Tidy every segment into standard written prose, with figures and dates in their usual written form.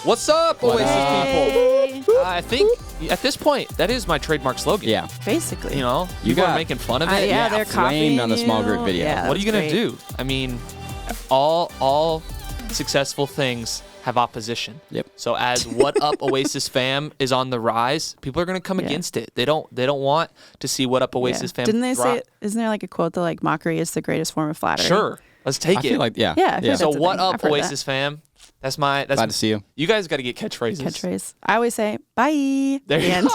What's up, Oasis people? I think at this point, that is my trademark slogan. Yeah. Basically. You know, people are making fun of it. Yeah, they're flamed on the small group video. Yeah, What are you going to do? I mean, all successful things have opposition. Yep. So as What Up Oasis fam is on the rise, people are going to come against it. They don't want to see What Up Oasis fam. Didn't they say, isn't there like a quote that like mockery is the greatest form of flattery? Sure. Let's take I it. feel like, yeah. Yeah. I feel like So that's a What thing. Up I've heard Oasis fam? That's Glad to see you. You guys got to get catchphrases. Catchphrase. I always say, bye. There you go.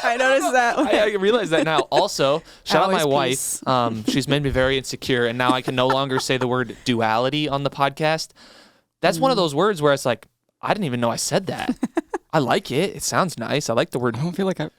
I noticed that. I realize that now. Also, shout out my Always wife. She's made me very insecure, and now I can no longer say the word duality on the podcast. That's one of those words where it's like, I didn't even know I said that. I like it. It sounds nice. I like the word. I don't feel like I...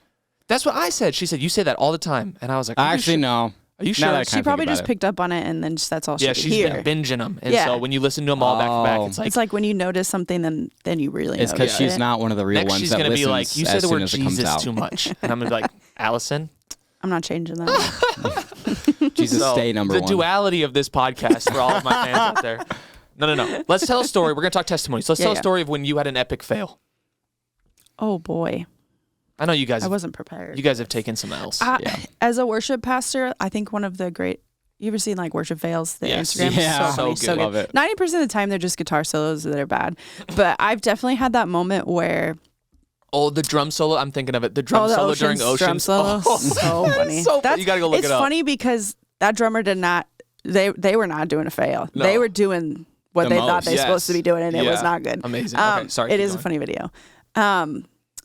That's what I said. She said, you say that all the time. And I was like, Actually, no. Are you Now sure? that I She kinda probably think just about picked up on it, and then that's all she Yeah, could she's hear. been binging them. And Yeah. so when you listen to them all back to back, It's like when you notice something, then you really It's notice because she's it. not one of the real next ones she's that going to be listens like, you as say the soon word as it comes Jesus out. too much. And I'm going to be like, Allison? I'm not changing that. Jesus, So, stay number the one. duality of this podcast for all of my fans out there. No. Let's tell a story. We're going to talk testimonies. Let's tell a story of when you had an epic fail. Oh, boy. I know you guys. I wasn't prepared. You guys have taken some L's. As a worship pastor, I think one of the great... You ever seen like worship fails? The Yes. Instagram? Yeah. So funny, So so good. Love it. 90% of the time, they're just guitar solos that are bad. But I've definitely had that moment where... Oh, the drum solo. I'm thinking of it. The drum the solo during Oceans Oceans. drum solo. Oh, So funny. so you got to go look it up. It's funny because that drummer did not... They were not doing a fail. No. They were doing what The they thought most. they were supposed to be doing, and it was Yeah. not good. Amazing. Okay, sorry. It keep is a going. funny video.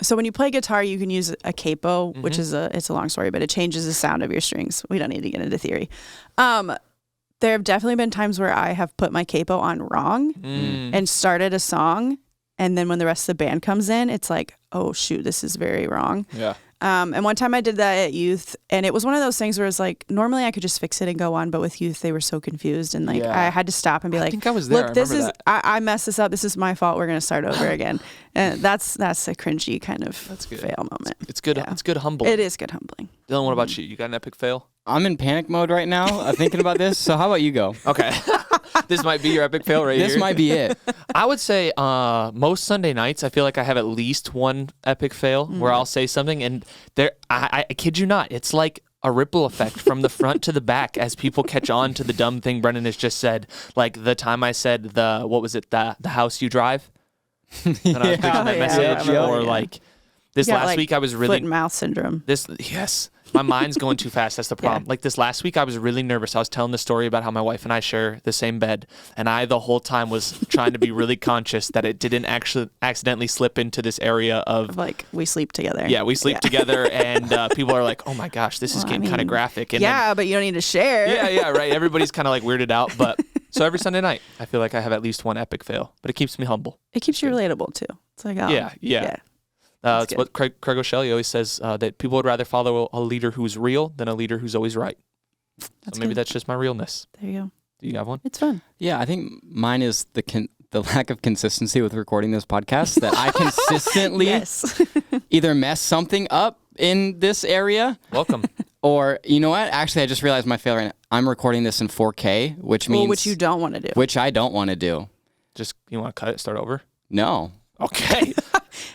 So when you play guitar, you can use a capo, which is it's a long story, but it changes the sound of your strings. We don't need to get into theory. There have definitely been times where I have put my capo on wrong and started a song, and then when the rest of the band comes in, it's like, oh shoot, this is very wrong. Yeah. And one time I did that at youth, and it was one of those things where it's like, normally I could just fix it and go on, but with youth, they were so confused, and like Yeah. I had to stop and be like, think I was there. look, I this remember is, I messed this up. This is my fault. We're going to start over again. And that's a cringy kind of good. fail moment. It's good. Yeah. It's good humbling. It is good humbling. Dylan, what about you? You got an epic fail? I'm in panic mode right now thinking about this. So how about you go? Okay. This might be your epic fail right here. This might be it. I would say most Sunday nights, I feel like I have at least one epic fail where I'll say something, and there, I kid you not, it's like a ripple effect from the front to the back as people catch on to the dumb thing Brennen has just said. Like the time I said the house you drive? And I was preaching that message. Or like this You got, last like, week I was really... foot and mouth syndrome. Yes. My mind's going too fast. That's the problem. Like this last week, I was really nervous. I was telling the story about how my wife and I share the same bed. And I, the whole time, was trying to be really conscious that it didn't actually accidentally slip into this area of... Like, we sleep together. Yeah, we sleep together. And people are like, oh my gosh, this is getting kind of graphic. And but you don't need to share. Yeah, right. Everybody's kind of like weirded out. But so every Sunday night, I feel like I have at least one epic fail. But it keeps me humble. It keeps you relatable, too. It's like, oh. Yeah. It's what Craig O'Shelley always says, that people would rather follow a leader who's real than a leader who's always right. So maybe that's just my realness. There you go. Do you have one? It's fun. Yeah, I think mine is the lack of consistency with recording this podcast, that I consistently either mess something up in this area. Welcome. Or, you know what? Actually, I just realized my fail right now. I'm recording this in 4K, which means... which you don't want to do. Which I don't want to do. Just, you want to cut it, start over? No. Okay.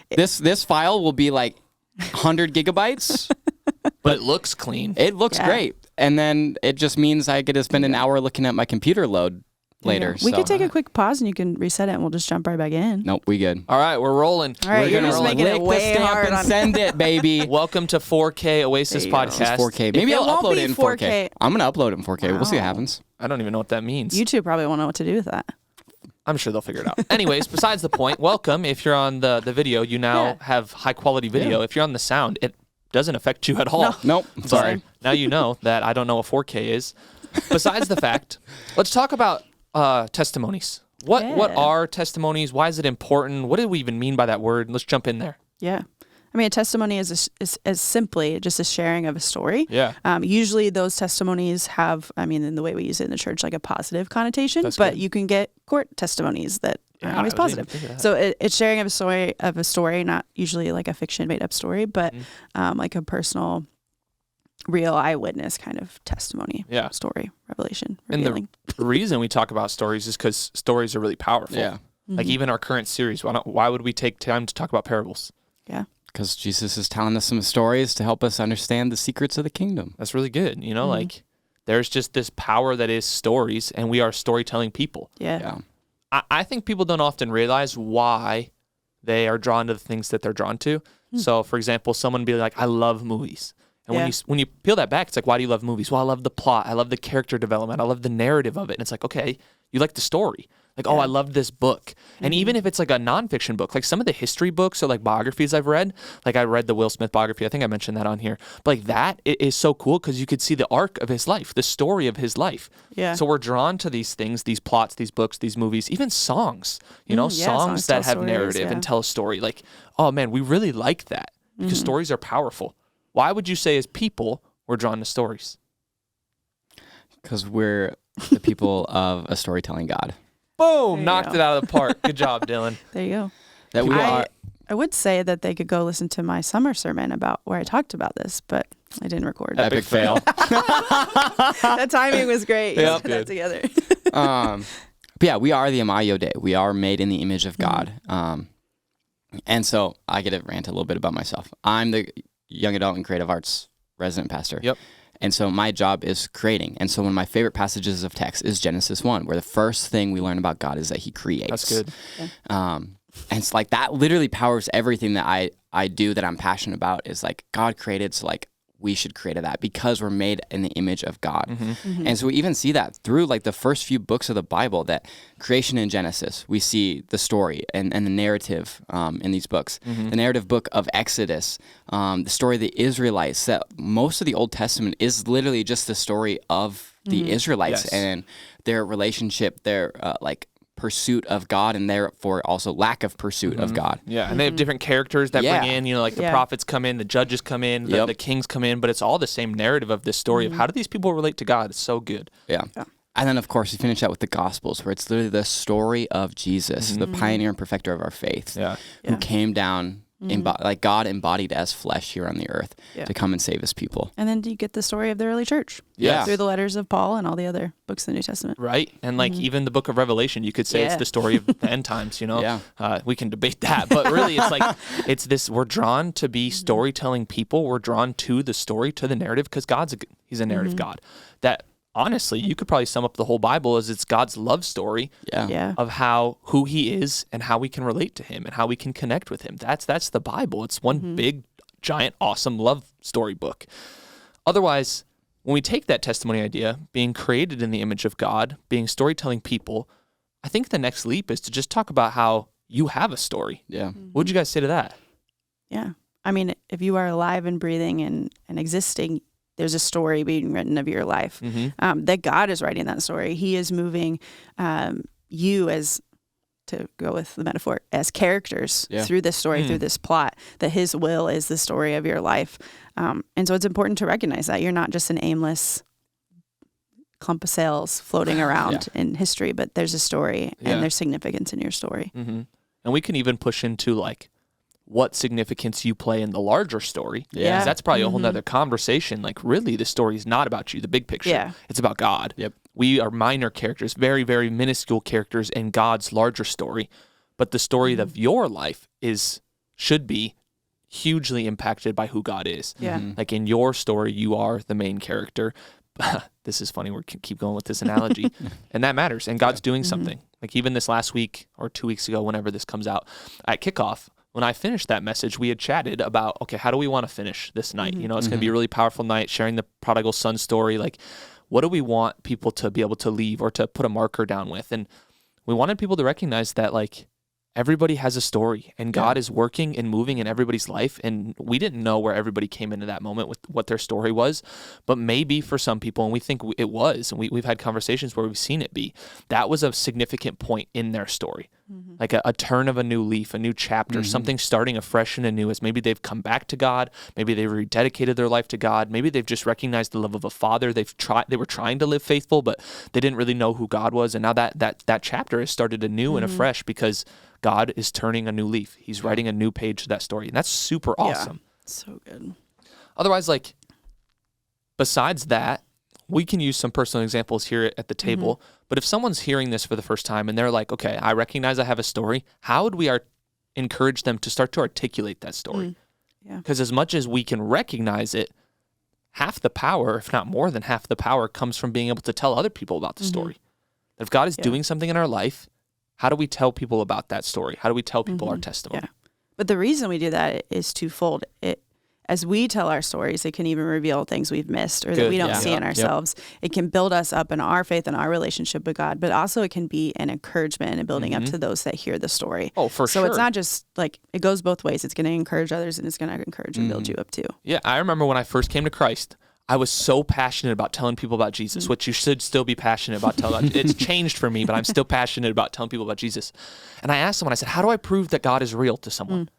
This file will be like 100 gigabytes. But it looks clean. It looks great. And then it just means I get to spend an hour looking at my computer load later. We could take a quick pause and you can reset it and we'll just jump right back in. Nope, we good. All right, we're rolling. All right, We're you're gonna just roll. making it Lick the way stamp hard and on send it, baby. Welcome to 4K Oasis There you go. This is Podcast. 4K. Maybe I'll won't upload be it in 4K. 4K. I'm going to upload it in 4K. We'll see what Wow. happens. I don't even know what that means. YouTube probably won't know what to do with that. I'm sure they'll figure it out. Anyways, besides the point, welcome. If you're on the video, you now have high quality video. If you're on the sound, it doesn't affect you at all. Nope. Sorry. But now you know that I don't know what 4K is. Besides the fact, let's talk about testimonies. What are testimonies? Why is it important? What do we even mean by that word? Let's jump in there. Yeah. I mean, a testimony is simply just a sharing of a story. Yeah. Usually those testimonies have, I mean, in the way we use it in the church, like a positive connotation, but you can get court testimonies that aren't always positive. So it's sharing of a story, not usually like a fiction made up story, but like a personal, real eyewitness kind of testimony. Story, revelation, revealing. And the reason we talk about stories is because stories are really powerful. Yeah. Like even our current series, why would we take time to talk about parables? Yeah. Because Jesus is telling us some stories to help us understand the secrets of the kingdom. That's really good. Like there's just this power that is stories, and we are storytelling people. Yeah. I think people don't often realize why they are drawn to the things that they're drawn to. So, for example, someone be like, I love movies. And when you peel that back, it's like, why do you love movies? Well, I love the plot. I love the character development. I love the narrative of it. And it's like, okay, you like the story. Like, oh, I loved this book. And even if it's like a nonfiction book, like some of the history books or like biographies I've read, like I read the Will Smith biography. I think I mentioned that on here. But like that is so cool because you could see the arc of his life, the story of his life. Yeah. So we're drawn to these things, these plots, these books, these movies, even songs, songs that have narrative and tell a story. Like, oh man, we really like that because stories are powerful. Why would you say as people we're drawn to stories? Because we're the people of a storytelling God. Boom! Knocked it out of the park. Good job, Dylan. There you go. That we are. I would say that they could go listen to my summer sermon about where I talked about this, but I didn't record it. Epic fail. That timing was great. You Yep. put that together. But yeah, we are the Imago Dei. We are made in the image of God. And so I get to rant a little bit about myself. I'm the young adult and creative arts resident pastor. Yep. And so my job is creating. And so one of my favorite passages of text is Genesis 1, where the first thing we learn about God is that he creates. That's good. And it's like that literally powers everything that I do that I'm passionate about is like God created, so like we should create that because we're made in the image of God. And so we even see that through like the first few books of the Bible, that creation in Genesis, we see the story and the narrative in these books. The narrative book of Exodus, the story of the Israelites, that most of the Old Testament is literally just the story of the Israelites and their relationship, their like pursuit of God, and therefore also lack of pursuit of God. Yeah, and they have different characters that bring in, like the prophets come in, the judges come in, the kings come in, but it's all the same narrative of this story of how do these people relate to God. It's so good. Yeah. And then, of course, we finish out with the Gospels, where it's literally the story of Jesus, the pioneer and perfecter of our faith, who came down, like God embodied as flesh here on the earth to come and save his people. And then you get the story of the early church through the letters of Paul and all the other books of the New Testament. Right. And like even the book of Revelation, you could say it's the story of the end times, we can debate that. But really, it's like, it's this, we're drawn to be storytelling people. We're drawn to the story, to the narrative, because he's a narrative God. That honestly, you could probably sum up the whole Bible as it's God's love story of who he is and how we can relate to him and how we can connect with him. That's the Bible. It's one big, giant, awesome love story book. Otherwise, when we take that testimony idea, being created in the image of God, being storytelling people, I think the next leap is to just talk about how you have a story. Yeah. What would you guys say to that? Yeah. I mean, if you are alive and breathing and existing, there's a story being written of your life, that God is writing that story. He is moving you, as to go with the metaphor, as characters through this story, through this plot, that his will is the story of your life. And so it's important to recognize that you're not just an aimless clump of cells floating around in history, but there's a story and there's significance in your story. And we can even push into like what significance you play in the larger story. Yeah. 'Cause that's probably a whole nother conversation. Like really the story is not about you, the big picture. Yeah. It's about God. Yep. We are minor characters, very, very minuscule characters in God's larger story. But the story of your life should be hugely impacted by who God is. Yeah. Like in your story, you are the main character. This is funny. We can keep going with this analogy. And that matters. And God's doing something. Like even this last week or 2 weeks ago, whenever this comes out, at kickoff, when I finished that message, we had chatted about, okay, how do we want to finish this night? It's going to be a really powerful night, sharing the prodigal son story. Like, what do we want people to be able to leave or to put a marker down with? And we wanted people to recognize that, like, everybody has a story and God is working and moving in everybody's life. And we didn't know where everybody came into that moment with what their story was, but maybe for some people, and we think it was, and we've had conversations where we've seen it be, that was a significant point in their story. Like a turn of a new leaf, a new chapter, something starting afresh and anew, as maybe they've come back to God, maybe they rededicated their life to God, maybe they've just recognized the love of a father. They were trying to live faithful, but they didn't really know who God was, and now that chapter has started anew and afresh because God is turning a new leaf. He's writing a new page to that story, and that's super awesome. So good. Otherwise, like, besides that, we can use some personal examples here at the table, but if someone's hearing this for the first time and they're like, okay, I recognize I have a story, how would we encourage them to start to articulate that story? Because as much as we can recognize it, half the power, if not more than half the power, comes from being able to tell other people about the story. If God is doing something in our life, how do we tell people about that story? How do we tell people our testimony? Yeah. But the reason we do that is twofold. As we tell our stories, it can even reveal things we've missed or that we don't see in ourselves. It can build us up in our faith and our relationship with God, but also it can be an encouragement and building up to those that hear the story. Oh, for sure. So it's not just like, it goes both ways. It's going to encourage others and it's going to encourage and build you up too. Yeah, I remember when I first came to Christ, I was so passionate about telling people about Jesus, which you should still be passionate about telling. It's changed for me, but I'm still passionate about telling people about Jesus. And I asked someone, I said, how do I prove that God is real to someone?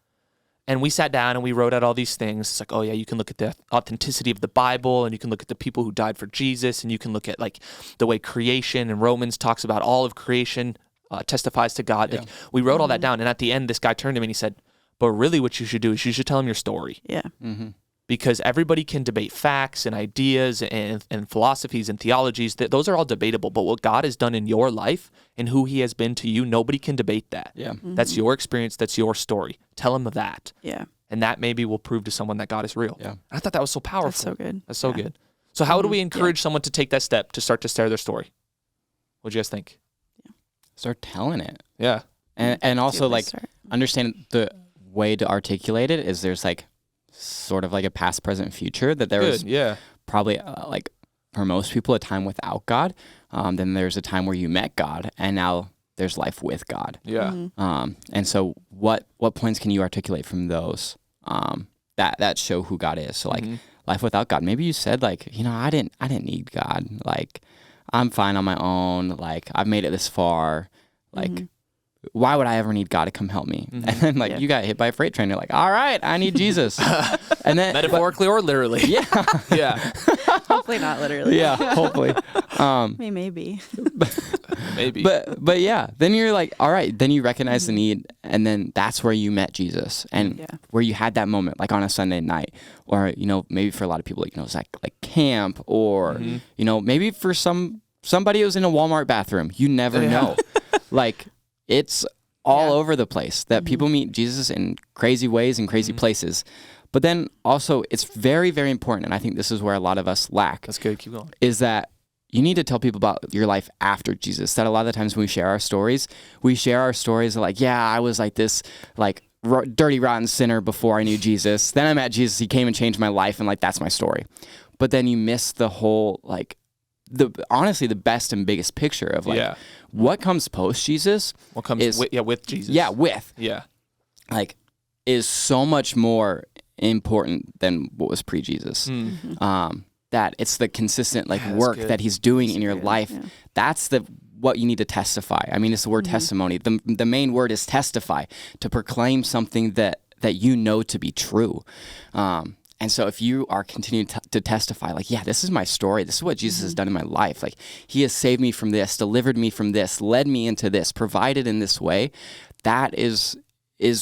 And we sat down and we wrote out all these things. It's like, oh yeah, you can look at the authenticity of the Bible, and you can look at the people who died for Jesus, and you can look at like the way creation and Romans talks about all of creation testifies to God. Like, we wrote all that down, and at the end, this guy turned to me and he said, but really what you should do is you should tell him your story. Yeah. Because everybody can debate facts and ideas and philosophies and theologies. Those are all debatable. But what God has done in your life and who he has been to you, nobody can debate that. Yeah. That's your experience. That's your story. Tell him that. Yeah. And that maybe will prove to someone that God is real. Yeah. I thought that was so powerful. That's so good. That's so good. So how do we encourage someone to take that step to start to share their story? What do you guys think? Start telling it. Yeah. And also like understand the way to articulate it is there's like sort of like a past, present, future, that there was probably like for most people a time without God. Then there's a time where you met God, and now there's life with God. Yeah. And so what points can you articulate from those that show who God is? So like life without God. Maybe you said like, I didn't need God. Like I'm fine on my own. Like I've made it this far. Like why would I ever need God to come help me? And then like you got hit by a freight train. You're like, all right, I need Jesus. And then metaphorically or literally. Yeah. Yeah. Hopefully not literally. Yeah, hopefully. Maybe. Maybe. But yeah, then you're like, all right, then you recognize the need, and then that's where you met Jesus, and where you had that moment, like on a Sunday night, or maybe for a lot of people, it's like camp, or maybe for somebody who's in a Walmart bathroom. You never know. Like it's all over the place that people meet Jesus in crazy ways and crazy places. But then also it's very, very important, and I think this is where a lot of us lack. That's good. Keep going. Is that you need to tell people about your life after Jesus. That a lot of the times when we share our stories like, yeah, I was like this like dirty, rotten sinner before I knew Jesus. Then I met Jesus. He came and changed my life, and like that's my story. But then you miss the whole like honestly the best and biggest picture of like what comes post Jesus. What comes with Jesus. Yeah, with. Yeah. Like is so much more important than what was pre-Jesus. That it's the consistent like work that he's doing in your life. Yeah. That's what you need to testify. I mean, it's the word testimony. The main word is testify, to proclaim something that you know to be true. And so if you are continuing to testify, like, yeah, this is my story. This is what Jesus has done in my life. Like, he has saved me from this, delivered me from this, led me into this, provided in this way. That is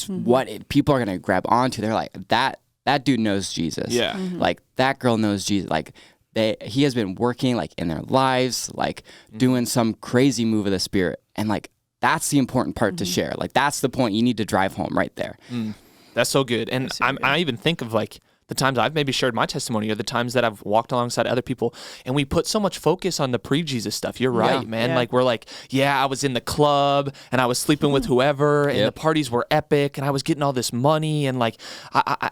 what people are going to grab onto. They're like, that dude knows Jesus. Yeah. Like, that girl knows Jesus. Like, he has been working, like, in their lives, like, doing some crazy move of the Spirit. And, like, that's the important part to share. Like, that's the point you need to drive home right there. That's so good. And I even think of, like, the times I've maybe shared my testimony, or the times that I've walked alongside other people, and we put so much focus on the pre-Jesus stuff. You're right, man. Yeah. Like, we're like, I was in the club, and I was sleeping with whoever, and the parties were epic, and I was getting all this money, and like,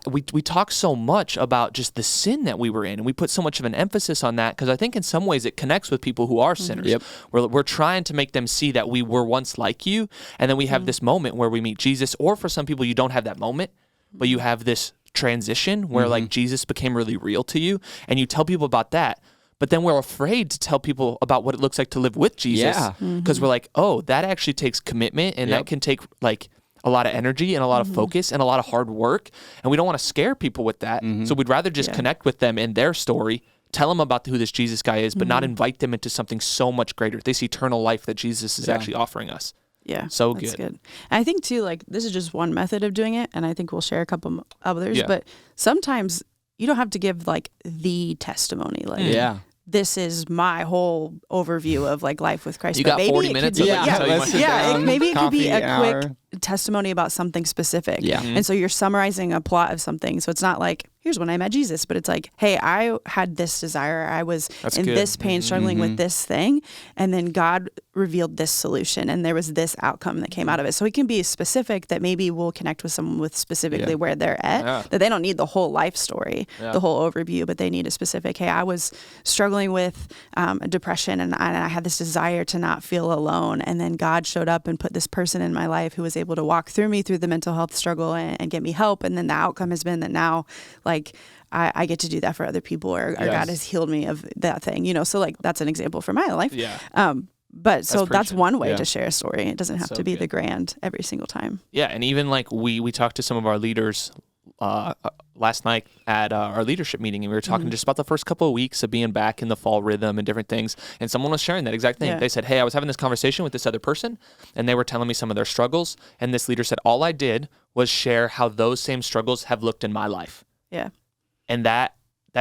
we talk so much about just the sin that we were in, and we put so much of an emphasis on that, because I think in some ways it connects with people who are sinners. We're trying to make them see that we were once like you, and then we have this moment where we meet Jesus, or for some people you don't have that moment, but you have this transition where like Jesus became really real to you, and you tell people about that, but then we're afraid to tell people about what it looks like to live with Jesus, because we're like, oh, that actually takes commitment, and that can take like a lot of energy and a lot of focus and a lot of hard work, and we don't want to scare people with that. So we'd rather just connect with them in their story, tell them about who this Jesus guy is, but not invite them into something so much greater, this eternal life that Jesus is actually offering us. Yeah. So that's good. And I think too, like, this is just one method of doing it, and I think we'll share a couple others, but sometimes you don't have to give like the testimony. Like, this is my whole overview of like life with Christ. You But got maybe 40 it minutes could of be, it. Yeah, So you let's want sit to- down, maybe it could be coffee, a an quick hour. testimony about something specific. Yeah. And so you're summarizing a plot of something. So it's not like, here's when I met Jesus, but it's like, hey, I had this desire. I was That's in good. this pain, struggling with this thing. And then God revealed this solution and there was this outcome that came out of it. So it can be specific that maybe we'll connect with someone with specifically where they're at, Yeah. that they don't need the whole life story, the whole overview, but they need a specific, hey, I was struggling with depression and I had this desire to not feel alone. And then God showed up and put this person in my life who was able to walk through me through the mental health struggle and get me help. And then the outcome has been that now, like, I get to do that for other people, or God has healed me of that thing, you know? So like, that's an example for my life. Yeah. But so that's preaching. one way Yeah. to share a story. It doesn't have so to be good. the grand every single time. Yeah, and even like we talked to some of our leaders last night at our leadership meeting, and we were talking just about the first couple of weeks of being back in the fall rhythm and different things. And someone was sharing that exact thing. Yeah. They said, "Hey, I was having this conversation with this other person, and they were telling me some of their struggles." And this leader said, "All I did was share how those same struggles have looked in my life," Yeah. and that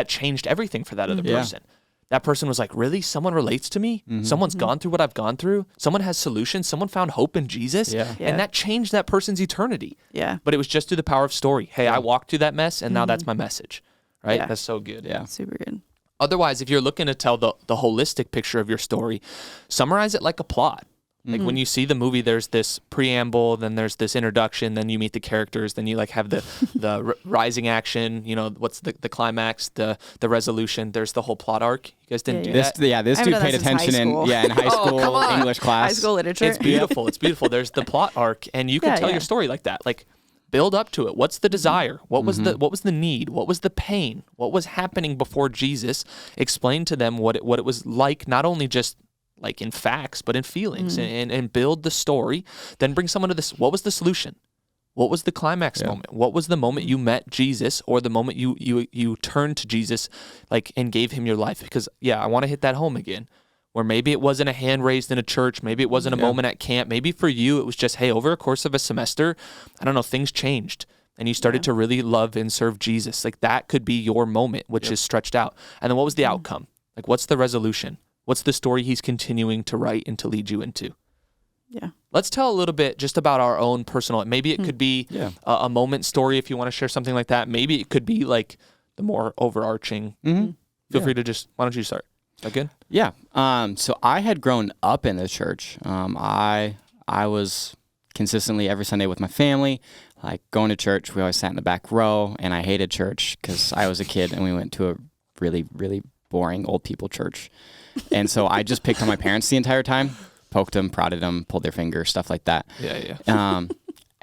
changed everything for that other Yeah. person. That person was like, really? Someone relates to me? Someone's gone through what I've gone through? Someone has solutions? Someone found hope in Jesus? Yeah. Yeah. And that changed that person's eternity. Yeah. But it was just through the power of story. Hey, I walked through that mess, and now that's my message. Right? Yeah. That's so good. Yeah. Super good. Otherwise, if you're looking to tell the holistic picture of your story, summarize it like a plot. Like when you see the movie, there's this preamble, then there's this introduction, then you meet the characters, then you like have the rising action, you know, what's the climax, the resolution. There's the whole plot arc. You guys didn't do This that? this I dude haven't done paid that since high attention school. in high school come on. English class. High school literature. It's beautiful. It's beautiful. There's the plot arc, and you can Yeah, tell yeah. your story like that. Like build up to it. What's the desire? What was the need? What was the pain? What was happening before Jesus? Explain to them what it was like, not only just like in facts, but in feelings, and build the story. Then bring someone to this. What was the solution? What was the climax moment? What was the moment you met Jesus, or the moment you turned to Jesus, like, and gave him your life? Because I want to hit that home again, where maybe it wasn't a hand raised in a church, maybe it wasn't a moment at camp, maybe for you it was just, hey, over a course of a semester, I don't know, things changed, and you started to really love and serve Jesus. Like that could be your moment, which is stretched out. And then what was the outcome? Like what's the resolution? What's the story he's continuing to write and to lead you into? Yeah. Let's tell a little bit just about our own personal. Maybe it could be a moment story if you want to share something like that. Maybe it could be like the more overarching. Feel free to just. Why don't you start? Is that good? Yeah. So I had grown up in the church. I was consistently every Sunday with my family, like going to church. We always sat in the back row, and I hated church because I was a kid, and we went to a really, really boring old people church. And so I just picked on my parents the entire time, poked them, prodded them, pulled their finger, stuff like that. Yeah.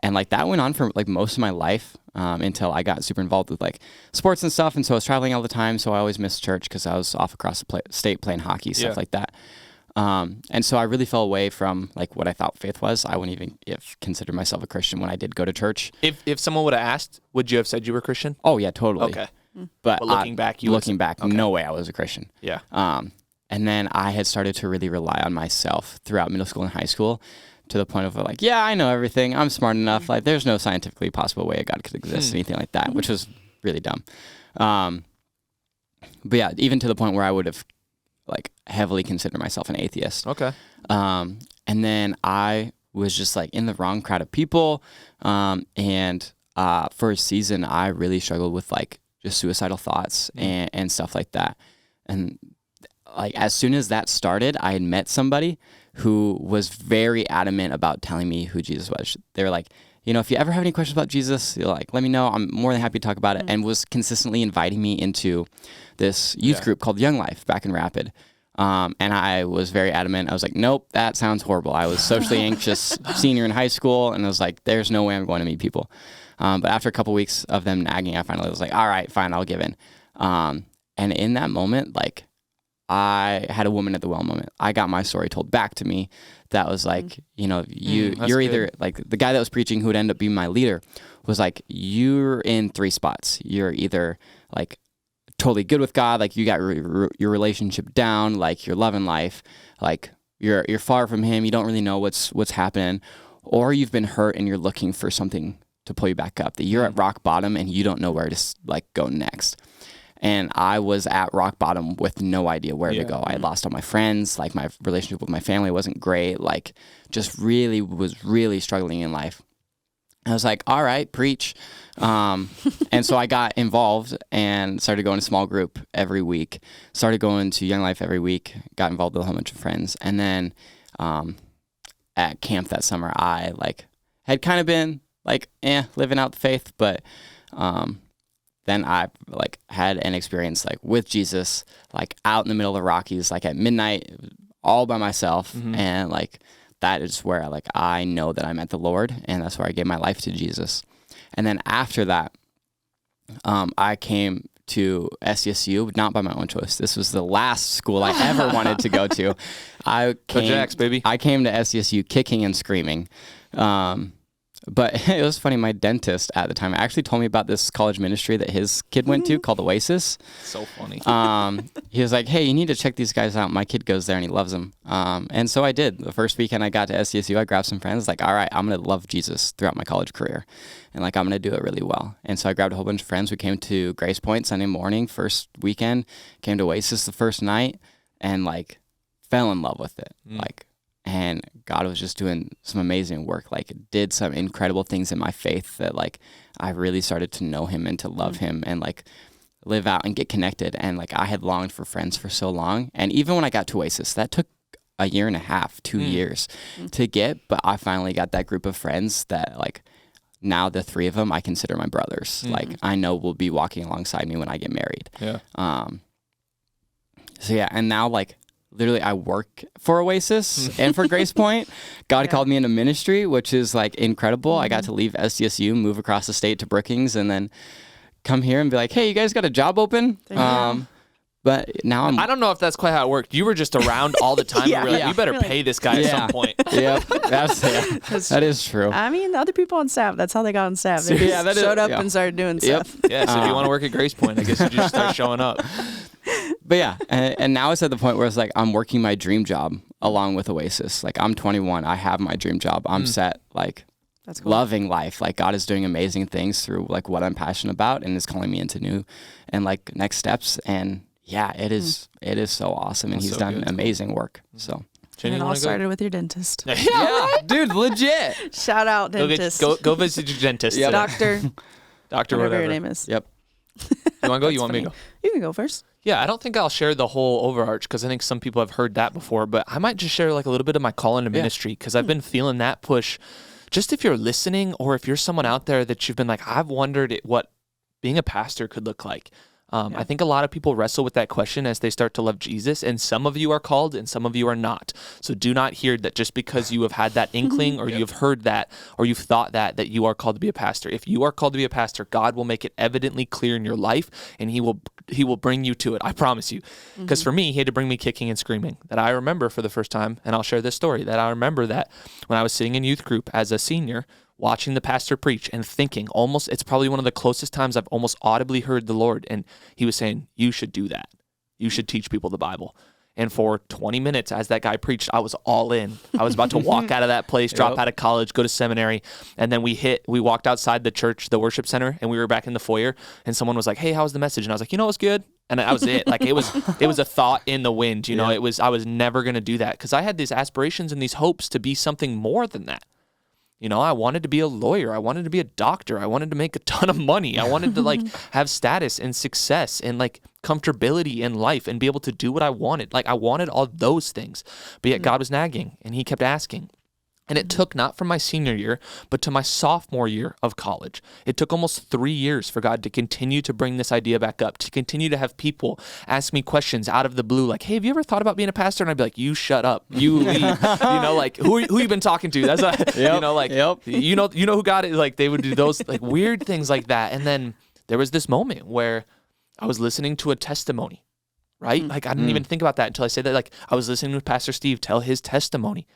And like that went on for like most of my life until I got super involved with like sports and stuff. And so I was traveling all the time. So I always missed church because I was off across the state playing hockey, stuff like that. And so I really fell away from like what I thought faith was. I wouldn't even consider myself a Christian when I did go to church. If someone would have asked, would you have said you were Christian? Oh yeah, totally. Okay. But looking back, no way I was a Christian. Yeah. And then I had started to really rely on myself throughout middle school and high school to the point of like, yeah, I know everything. I'm smart enough. Like there's no scientifically possible way a God could exist, anything like that, which was really dumb. But yeah, even to the point where I would have like heavily considered myself an atheist. Okay. And then I was just like in the wrong crowd of people. And for a season, I really struggled with like just suicidal thoughts and stuff like that. And like as soon as that started, I had met somebody who was very adamant about telling me who Jesus was. They were like, you know, if you ever have any questions about Jesus, you're like, let me know. I'm more than happy to talk about it. And was consistently inviting me into this youth group called Young Life back in Rapid. And I was very adamant. I was like, nope, that sounds horrible. I was socially anxious senior in high school. And I was like, there's no way I'm going to meet people. But after a couple weeks of them nagging, I finally was like, all right, fine, I'll give in. And in that moment, like, I had a woman at the well moment. I got my story told back to me that was like, you know, you're either like the guy that was preaching who would end up being my leader was like, you're in three spots. You're either like totally good with God, like you got your relationship down, like you're loving life, like you're far from him, you don't really know what's happening, or you've been hurt and you're looking for something to pull you back up, that you're at rock bottom and you don't know where to like go next. And I was at rock bottom with no idea where to go. I had lost all my friends. Like, my relationship with my family wasn't great. Like, just was really struggling in life. I was like, all right, preach. And so I got involved and started going to small group every week, started going to Young Life every week, got involved with a whole bunch of friends. And then at camp that summer, I had kind of been living out the faith, but then I had an experience with Jesus, out in the middle of the Rockies, at midnight, all by myself. And that is where I know that I met the Lord, and that's where I gave my life to Jesus. And then after that, I came to SDSU, not by my own choice. This was the last school I ever wanted to go to. I came to SDSU kicking and screaming. But it was funny, my dentist at the time actually told me about this college ministry that his kid went to called Oasis. So funny. He was like, hey, you need to check these guys out. My kid goes there and he loves them. And so I did. The first weekend I got to SDSU, I grabbed some friends, all right, I'm going to love Jesus throughout my college career. And I'm going to do it really well. And so I grabbed a whole bunch of friends. We came to Grace Point Sunday morning, first weekend, came to Oasis the first night, and fell in love with it. And God was just doing some amazing work, did some incredible things in my faith that I really started to know him and to love him and live out and get connected. And I had longed for friends for so long. And even when I got to Oasis, that took a year and a half, 2 years to get, but I finally got that group of friends that now the three of them I consider my brothers. I know will be walking alongside me when I get married. Yeah. So yeah, and now literally I work for Oasis and for Grace Point. God called me into ministry, which is incredible. I got to leave SDSU, move across the state to Brookings, and then come here and be like, hey, you guys got a job open? But now I don't know if that's quite how it worked. You were just around all the time. You were like, you better pay this guy at some point. Yep, that is true. I mean, the other people on staff, that's how they got on staff. They just showed up and started doing stuff. Yeah, so if you want to work at Grace Point, I guess you just start showing up. But yeah, and now it's at the point where it's I'm working my dream job along with Oasis. I'm 21, I have my dream job. I'm set, that's cool. Loving life. God is doing amazing things through what I'm passionate about and is calling me into new and next steps. And yeah, it is so awesome, and he's done amazing work. So. And it all started with your dentist. Yeah, dude, legit. Shout out, dentist. Go visit your dentist. Yep. Doctor, whatever your name is. Yep. You want to go? You want me to go? You can go first. Yeah, I don't think I'll share the whole overarch because I think some people have heard that before, but I might just share a little bit of my call into ministry because I've been feeling that push. Just if you're listening or if you're someone out there that you've been I've wondered what being a pastor could look like. I think a lot of people wrestle with that question as they start to love Jesus, and some of you are called and some of you are not. So do not hear that just because you have had that inkling or you've heard that or you've thought that you are called to be a pastor. If you are called to be a pastor, God will make it evidently clear in your life, and he will bring you to it. I promise you. Because for me, he had to bring me kicking and screaming. That I remember for the first time, and I'll share this story, that I remember that when I was sitting in youth group as a senior, watching the pastor preach and thinking it's probably one of the closest times I've almost audibly heard the Lord. And he was saying, you should do that. You should teach people the Bible. And for 20 minutes as that guy preached, I was all in. I was about to walk out of that place, drop out of college, go to seminary. And then we walked outside the church, the worship center, and we were back in the foyer. And someone was like, hey, how's the message? And I was like, it was good. And that was it. It was a thought in the wind. I was never going to do that because I had these aspirations and these hopes to be something more than that. I wanted to be a lawyer. I wanted to be a doctor. I wanted to make a ton of money. I wanted to have status and success and comfortability in life and be able to do what I wanted. I wanted all those things, but yet God was nagging and he kept asking. And it took not from my senior year, but to my sophomore year of college. It took almost 3 years for God to continue to bring this idea back up, to continue to have people ask me questions out of the blue, hey, have you ever thought about being a pastor? And I'd be like, you shut up, you leave. Who you been talking to? That's you know who God is. They would do those weird things like that. And then there was this moment where I was listening to a testimony, right? I didn't even think about that until I said that. I was listening to Pastor Steve tell his testimony.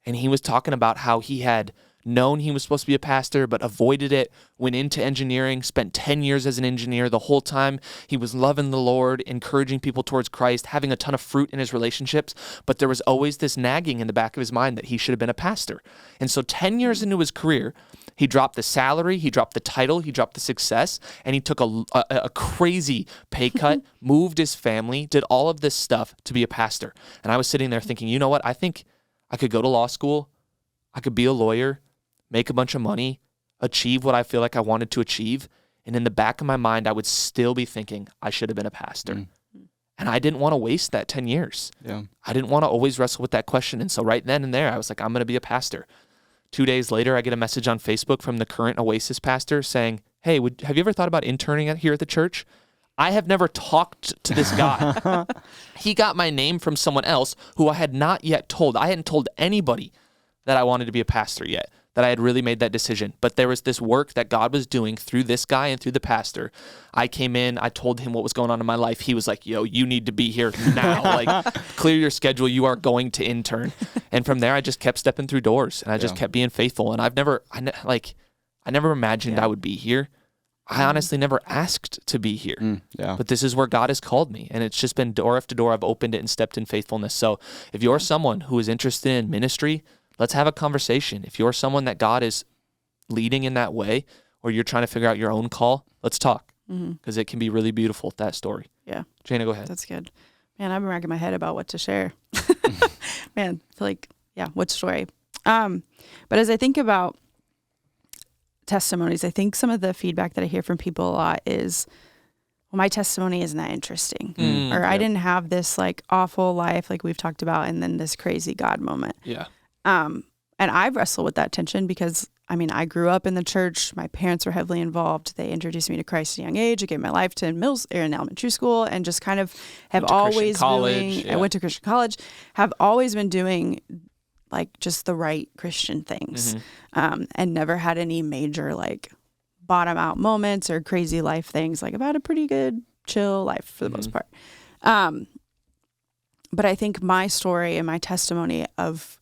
And he was talking about how he had known he was supposed to be a pastor, but avoided it, went into engineering, spent 10 years as an engineer. The whole time he was loving the Lord, encouraging people towards Christ, having a ton of fruit in his relationships, but there was always this nagging in the back of his mind that he should have been a pastor. And so 10 years into his career, he dropped the salary, he dropped the title, he dropped the success, and he took a crazy pay cut, moved his family, did all of this stuff to be a pastor. And I was sitting there thinking, you know what? I think I could go to law school, I could be a lawyer, make a bunch of money, achieve what I feel like I wanted to achieve. And in the back of my mind, I would still be thinking I should have been a pastor. And I didn't want to waste that 10 years. Yeah. I didn't want to always wrestle with that question. And so right then and there, I was like, I'm going to be a pastor. 2 days later, I get a message on Facebook from the current Oasis pastor saying, hey, have you ever thought about interning here at the church? I have never talked to this guy. He got my name from someone else who I had not yet told. I hadn't told anybody that I wanted to be a pastor yet, that I had really made that decision. But there was this work that God was doing through this guy and through the pastor. I came in, I told him what was going on in my life. He was like, yo, you need to be here now. Like, clear your schedule. You are going to intern. And from there, I just kept stepping through doors and I just kept being faithful. And I never imagined I would be here. I honestly never asked to be here, but this is where God has called me. And it's just been door after door. I've opened it and stepped in faithfulness. So if you're someone who is interested in ministry, let's have a conversation. If you're someone that God is leading in that way, or you're trying to figure out your own call, let's talk, because it can be really beautiful, that story. Yeah. Jaena, go ahead. That's good. Man, I've been racking my head about what to share. Man, I feel like, what story? But as I think about testimonies, I think some of the feedback that I hear from people a lot is, well, my testimony isn't that interesting. I didn't have this like awful life like we've talked about, and then this crazy God moment. Yeah. And I've wrestled with that tension because, I grew up in the church. My parents were heavily involved. They introduced me to Christ at a young age. I gave my life to in elementary school, and just kind of have always doing, I went to Christian college, have always been doing like just the right Christian things, and never had any major like bottom out moments or crazy life things. Like I've had a pretty good chill life for the most part. But I think my story and my testimony of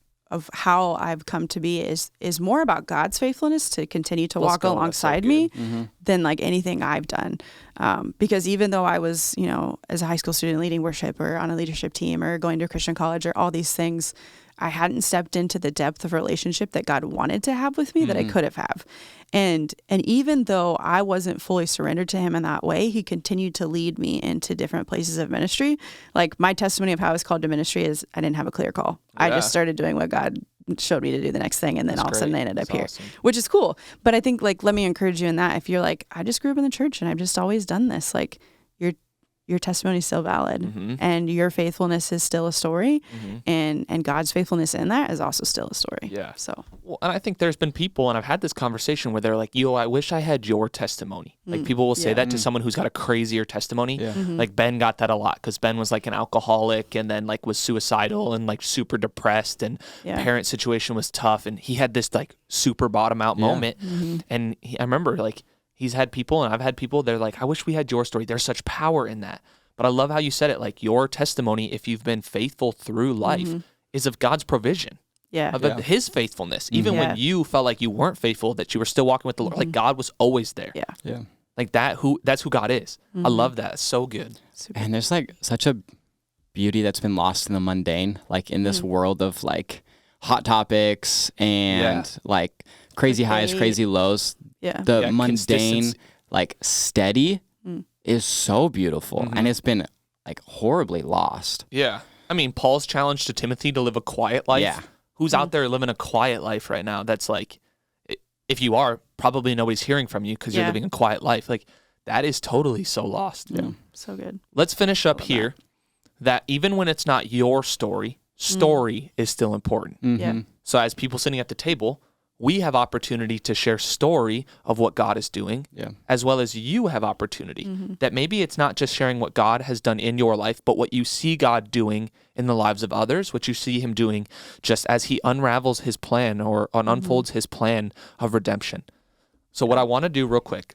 how I've come to be is more about God's faithfulness to continue to walk alongside me than like anything I've done. Because even though I was, as a high school student leading worship or on a leadership team or going to a Christian college or all these things, I hadn't stepped into the depth of relationship that God wanted to have with me that I could have. And even though I wasn't fully surrendered to him in that way, he continued to lead me into different places of ministry. Like my testimony of how I was called to ministry is I didn't have a clear call. I just started doing what God showed me to do the next thing. And then all of a sudden I ended up here, which is cool. But I think like, let me encourage you in that. If you're like, I just grew up in the church and I've just always done this, like your testimony is still valid and your faithfulness is still a story and God's faithfulness in that is also still a story. Yeah. So, well, and I think there's been people, and I've had this conversation where they're like, I wish I had your testimony. Like people will say that to someone who's got a crazier testimony. Yeah. Like Ben got that a lot because Ben was like an alcoholic and then like was suicidal and like super depressed and parent situation was tough. And he had this like super bottom out moment. And I remember like, he's had people, and I've had people, they're like, I wish we had your story. There's such power in that. But I love how you said it, like your testimony, if you've been faithful through life, is of God's provision. Of his faithfulness. Even when you felt like you weren't faithful, that you were still walking with the Lord, like God was always there. Like that's who God is. I love that. It's so good. And there's like such a beauty that's been lost in the mundane, like in this world of like hot topics and like crazy highs, crazy lows. The mundane, like steady is so beautiful. And it's been like horribly lost. Yeah. Paul's challenge to Timothy to live a quiet life. Yeah. Who's out there living a quiet life right now? That's like, if you are, probably nobody's hearing from you because you're living a quiet life. Like that is totally so lost. Yeah. So good. Let's finish up here that even when it's not your story is still important. So as people sitting at the table, we have opportunity to share story of what God is doing, as well as you have opportunity that maybe it's not just sharing what God has done in your life, but what you see God doing in the lives of others, what you see him doing just as he unravels his plan or unfolds his plan of redemption. So what I want to do real quick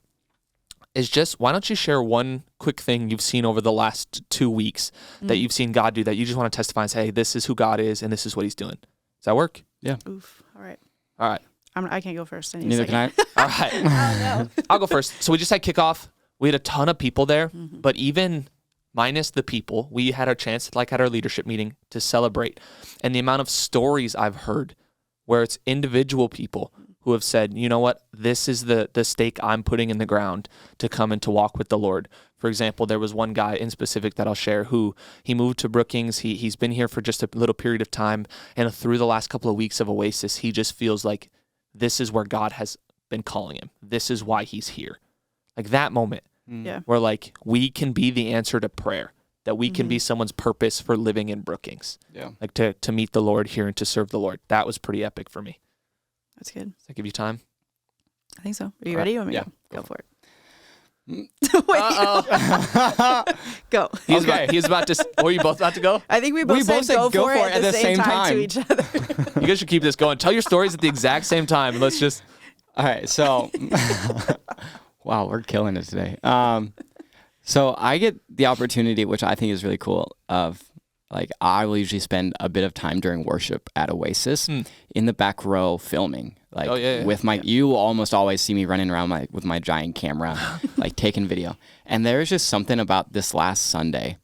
is just, why don't you share one quick thing you've seen over the last 2 weeks that you've seen God do that you just want to testify and say, hey, this is who God is and this is what he's doing. Does that work? Yeah. Oof. All right. All right. I can't go first. Neither can I. All right. I'll go first. So we just had kickoff. We had a ton of people there, but even minus the people, we had a chance, like at our leadership meeting, to celebrate. And the amount of stories I've heard where it's individual people who have said, you know what, this is the stake I'm putting in the ground to come and to walk with the Lord. For example, there was one guy in specific that I'll share who he moved to Brookings. He's been here for just a little period of time. And through the last couple of weeks of Oasis, he just feels like this is where God has been calling him. This is why he's here. Like that moment where like we can be the answer to prayer, that we can be someone's purpose for living in Brookings. Yeah. Like to meet the Lord here and to serve the Lord. That was pretty epic for me. That's good. Does that give you time? I think so. Are you ready? You want me to go for it? Go. He's about to. Were you both about to go? I think we both said go for it at the same time to each other. You guys should keep this going. Tell your stories at the exact same time. And let's just. All right. So, wow, we're killing it today. So I get the opportunity, which I think is really cool, of like I will usually spend a bit of time during worship at Oasis in the back row filming. Like with my, you will almost always see me running around with my giant camera, like taking video. And there's just something about this last Sunday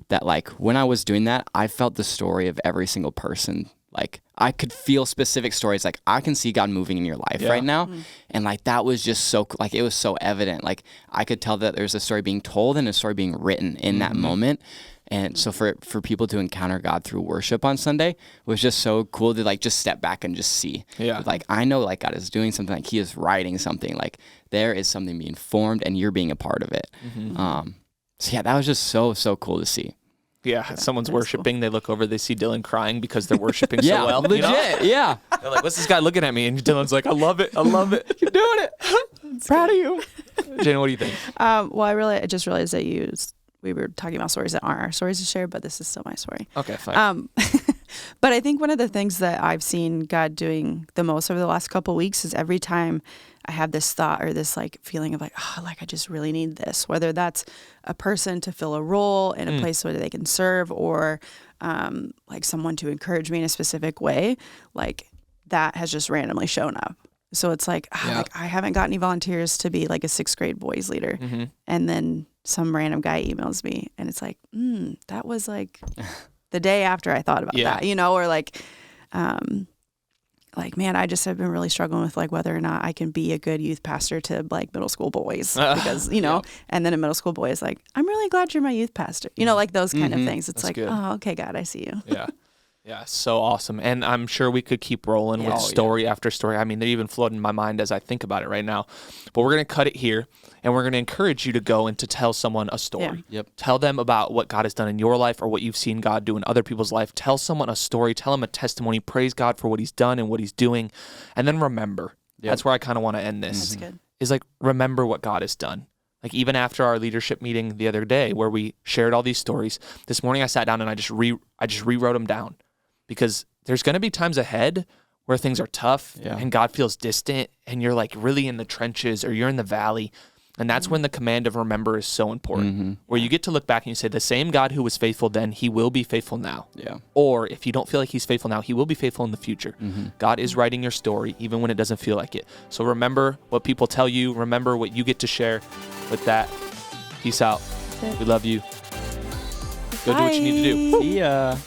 that like when I was doing that, I felt the story of every single person. Like I could feel specific stories. Like I can see God moving in your life right now. And like, that was just so, like, it was so evident. Like I could tell that there's a story being told and a story being written in that moment. And so for people to encounter God through worship on Sunday was just so cool to like just step back and just see. Yeah. Like I know like God is doing something, like he is writing something, like there is something being formed and you're being a part of it. So yeah, that was just so cool to see. Yeah, someone's worshiping, they look over, they see Dylan crying because they're worshiping so well. Legit, you know? They're like, what's this guy looking at me? And Dylan's like, I love it. You're doing it. Proud of you. Jaena, what do you think? Well, I just realized that we were talking about stories that aren't our stories to share, but this is still my story. Okay, fine. But I think one of the things that I've seen God doing the most over the last couple of weeks is every time I have this thought or this like feeling of like, oh, like I just really need this, whether that's a person to fill a role in a place where they can serve or like someone to encourage me in a specific way, like that has just randomly shown up. So it's like, like I haven't got any volunteers to be like a 6th grade boys leader. And then some random guy emails me and it's like, that was like the day after I thought about that, you know, or like, man, I just have been really struggling with like whether or not I can be a good youth pastor to like middle school boys because, you know, and then a middle school boy is like, I'm really glad you're my youth pastor, you know, like those kind of things. It's like, oh, okay, God, I see you. Yeah, so awesome. And I'm sure we could keep rolling with story after story. I mean, they're even floating in my mind as I think about it right now. But we're going to cut it here, and we're going to encourage you to go and to tell someone a story. Tell them about what God has done in your life or what you've seen God do in other people's life. Tell someone a story. Tell them a testimony. Praise God for what he's done and what he's doing. And then remember. That's where I kind of want to end this. That's good. Is like, remember what God has done. Like even after our leadership meeting the other day where we shared all these stories, this morning I sat down and I just rewrote them down. Because there's going to be times ahead where things are tough and God feels distant and you're like really in the trenches or you're in the valley. And that's when the command of remember is so important. Where you get to look back and you say, the same God who was faithful then, he will be faithful now. Or if you don't feel like he's faithful now, he will be faithful in the future. God is writing your story even when it doesn't feel like it. So remember what people tell you. Remember what you get to share. With that, peace out. We love you. Go do what you need to do. See ya.